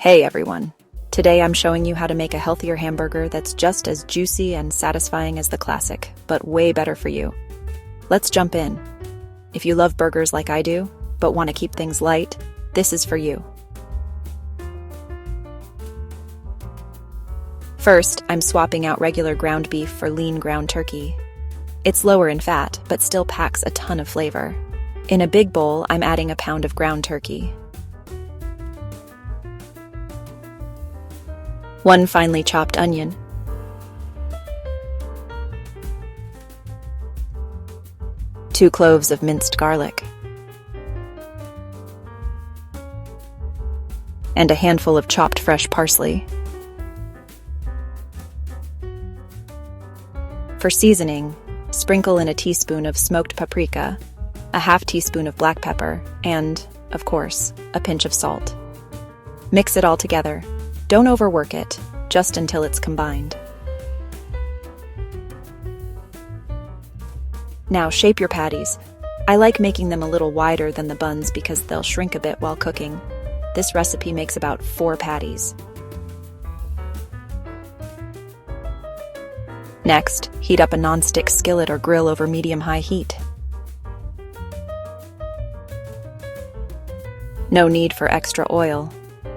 Hey everyone! Today I'm showing you how to make a healthier hamburger that's just as juicy and satisfying as the classic, but way better for you. Let's jump in. If you love burgers like I do, but want to keep things light, this is for you. First, I'm swapping out regular ground beef for lean ground turkey. It's lower in fat, but still packs a ton of flavor. In a big bowl, I'm adding a pound of ground turkey. 1 finely chopped onion, 2 cloves of minced garlic, and a handful of chopped fresh parsley. For seasoning, sprinkle in a teaspoon of smoked paprika, a half teaspoon of black pepper, and, of course, a pinch of salt. Mix it all together. Don't overwork it, just until it's combined. Now shape your patties. I like making them a little wider than the buns because they'll shrink a bit while cooking. This recipe makes about 4 patties. Next, heat up a non-stick skillet or grill over medium-high heat. No need for extra oil.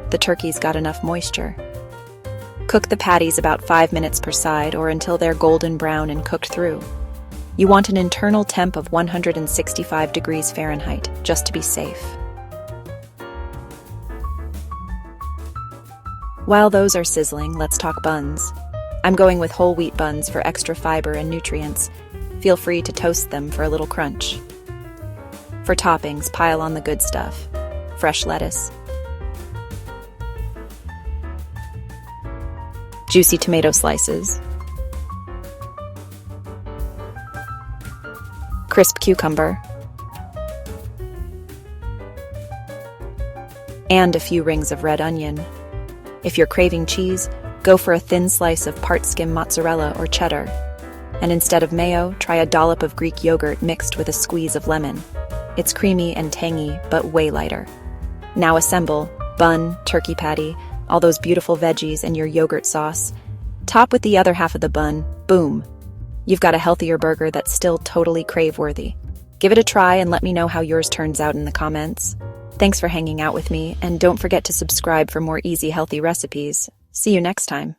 The turkey's got enough moisture. Cook the patties about 5 minutes per side or until they're golden brown and cooked through. You want an internal temp of 165 degrees Fahrenheit, just to be safe. While those are sizzling, let's talk buns. I'm going with whole wheat buns for extra fiber and nutrients. Feel free to toast them for a little crunch. For toppings, pile on the good stuff. Fresh lettuce, juicy tomato slices, crisp cucumber, and a few rings of red onion. If you're craving cheese, go for a thin slice of part-skim mozzarella or cheddar. And instead of mayo, try a dollop of Greek yogurt mixed with a squeeze of lemon. It's creamy and tangy, but way lighter. Now assemble bun, turkey patty, all those beautiful veggies, and your yogurt sauce. Top with the other half of the bun. Boom! You've got a healthier burger that's still totally crave-worthy. Give it a try and let me know how yours turns out in the comments. Thanks for hanging out with me, and don't forget to subscribe for more easy, healthy recipes. See you next time.